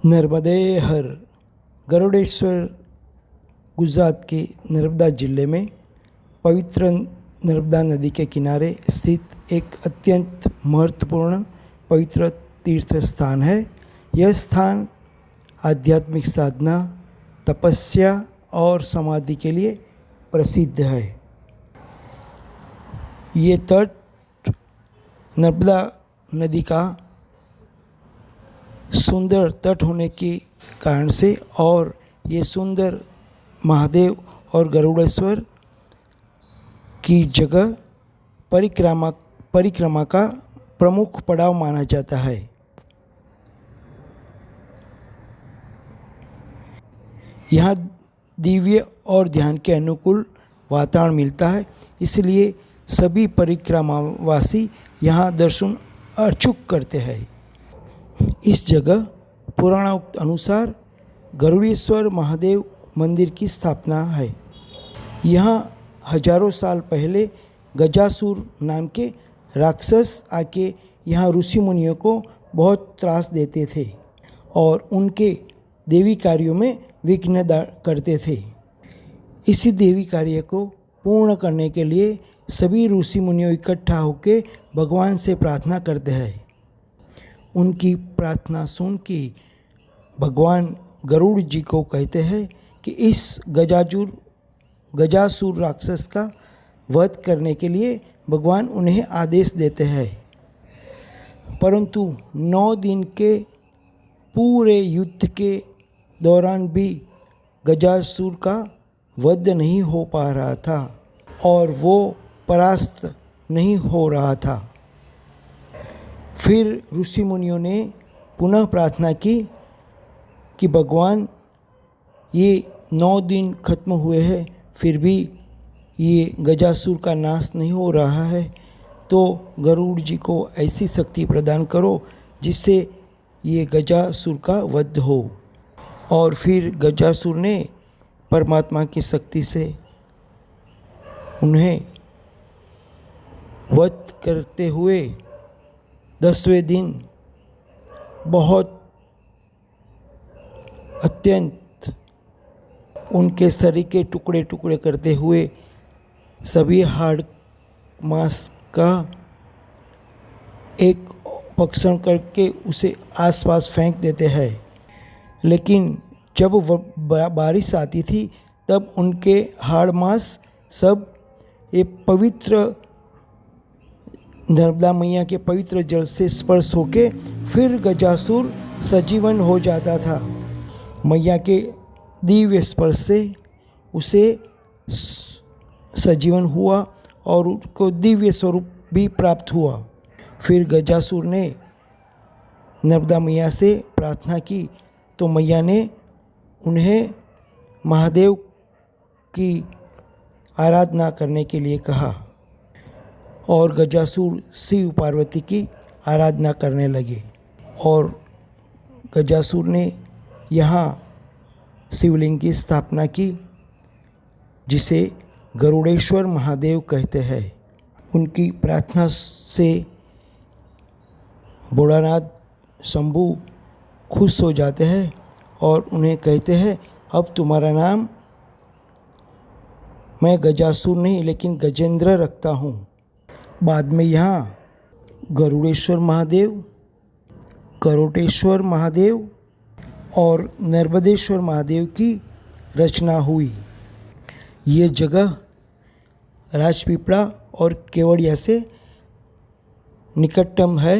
नर्मदे हर गरुड़ेश्वर गुजरात के नर्मदा जिले में पवित्र नर्मदा नदी के किनारे स्थित एक अत्यंत महत्वपूर्ण पवित्र तीर्थ स्थान है। यह स्थान आध्यात्मिक साधना, तपस्या और समाधि के लिए प्रसिद्ध है। ये तट नर्मदा नदी का सुंदर तट होने के कारण से और ये सुंदर महादेव और गरुड़ेश्वर की जगह परिक्रमा का प्रमुख पड़ाव माना जाता है। यहाँ दिव्य और ध्यान के अनुकूल वातावरण मिलता है, इसलिए सभी परिक्रमावासी यहाँ दर्शन अचूक करते हैं। इस जगह पुराणोक्त अनुसार गरुड़ेश्वर महादेव मंदिर की स्थापना है। यहाँ हजारों साल पहले गजासुर नाम के राक्षस आके यहाँ ऋषि मुनियों को बहुत त्रास देते थे और उनके देवी कार्यों में विघ्न करते थे। इसी देवी कार्य को पूर्ण करने के लिए सभी ऋषि मुनियों इकट्ठा होकर भगवान से प्रार्थना करते हैं। उनकी प्रार्थना सुन के भगवान गरुड़ जी को कहते हैं कि इस गजासुर राक्षस का वध करने के लिए भगवान उन्हें आदेश देते हैं। परंतु 9 दिन के पूरे युद्ध के दौरान भी गजासुर का वध नहीं हो पा रहा था और वो परास्त नहीं हो रहा था। फिर ऋषि मुनियों ने पुनः प्रार्थना की कि भगवान ये 9 दिन खत्म हुए हैं, फिर भी ये गजासुर का नाश नहीं हो रहा है, तो गरुड़ जी को ऐसी शक्ति प्रदान करो जिससे ये गजासुर का वध हो। और फिर गजासुर ने परमात्मा की शक्ति से उन्हें वध करते हुए 10वें दिन बहुत अत्यंत उनके शरीर के टुकड़े टुकड़े करते हुए सभी हाड़ मांस का एक भक्षण करके उसे आसपास फेंक देते हैं। लेकिन जब बारिश आती थी तब उनके हाड़ मांस सब ये पवित्र नर्मदा मैया के पवित्र जल से स्पर्श होके फिर गजासुर सजीवन हो जाता था। मैया के दिव्य स्पर्श से उसे सजीवन हुआ और उसको दिव्य स्वरूप भी प्राप्त हुआ। फिर गजासुर ने नर्मदा मैया से प्रार्थना की तो मैया ने उन्हें महादेव की आराधना करने के लिए कहा और गजासुर शिव पार्वती की आराधना करने लगे और गजासुर ने यहाँ शिवलिंग की स्थापना की जिसे गरुड़ेश्वर महादेव कहते हैं। उनकी प्रार्थना से भोलानाथ शंभु खुश हो जाते हैं और उन्हें कहते हैं, अब तुम्हारा नाम मैं गजासुर नहीं लेकिन गजेंद्र रखता हूँ। बाद में यहाँ गरुड़ेश्वर महादेव, करोटेश्वर महादेव और नर्मदेश्वर महादेव की रचना हुई। ये जगह राजपीपला और केवड़िया से निकटतम है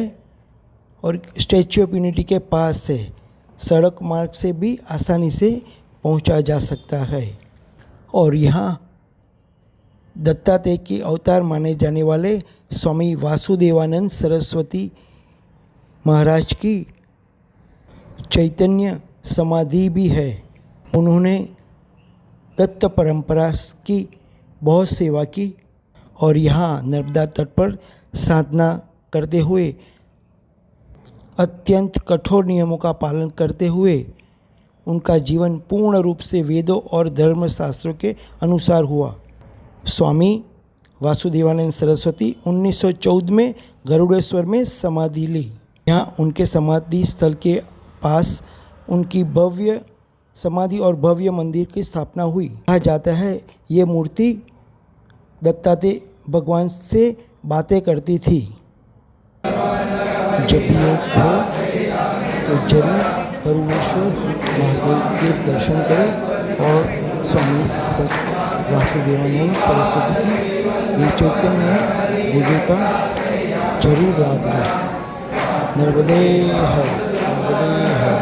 और स्टैच्यू ऑफ यूनिटी के पास है। सड़क मार्ग से भी आसानी से पहुंचा जा सकता है। और यहाँ दत्तात्रेय के अवतार माने जाने वाले स्वामी वासुदेवानंद सरस्वती महाराज की चैतन्य समाधि भी है। उन्होंने दत्त परंपरा की बहुत सेवा की और यहाँ नर्मदा तट पर साधना करते हुए अत्यंत कठोर नियमों का पालन करते हुए उनका जीवन पूर्ण रूप से वेदों और धर्मशास्त्रों के अनुसार हुआ। स्वामी वासुदेवानंद सरस्वती 1914 में गरुड़ेश्वर में समाधि ली। यहाँ उनके समाधि स्थल के पास उनकी भव्य समाधि और भव्य मंदिर की स्थापना हुई। कहा जाता है ये मूर्ति दत्तात्रेय भगवान से बातें करती थी। जब भी योग हो तो जरूर करुणेश्वर महादेव के दर्शन करें और स्वामी वासुदेवानंद सरस्वती की ये चैतन्य गुरु का जरूर लाभ लें। नर्मदे हर, नर्मदे हर।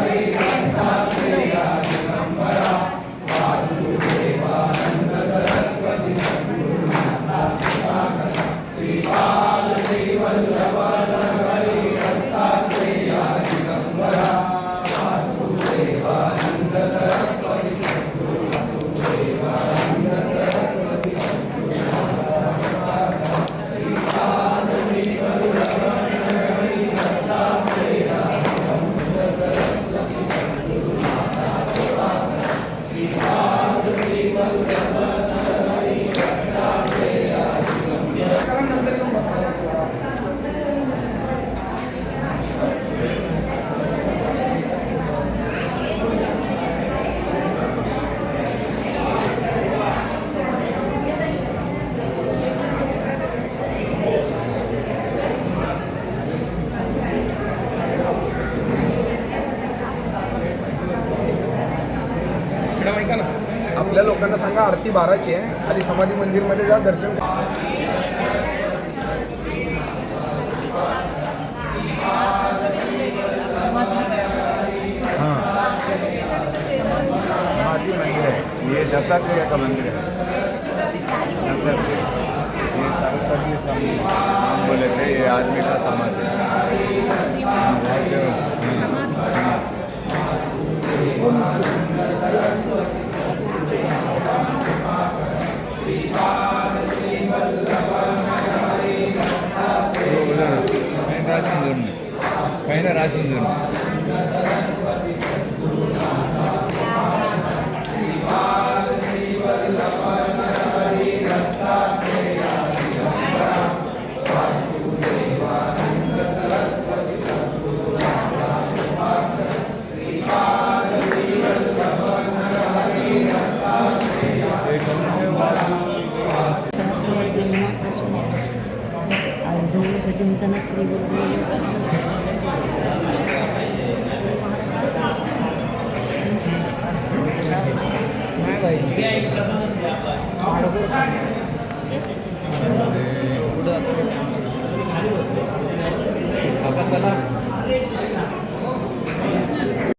आपल्या लोकांना सांगा आरती 12ची आहे, खाली समाधी मंदिरमध्ये जा, दर्शन करा. समाधि मंदिर है, ये दत्तात्रेय का मंदिर है. दत्तात्रेय ये सरस्वती स्वामी नाम बोले थे, ये आदमी का समाधि राशन जोड़ने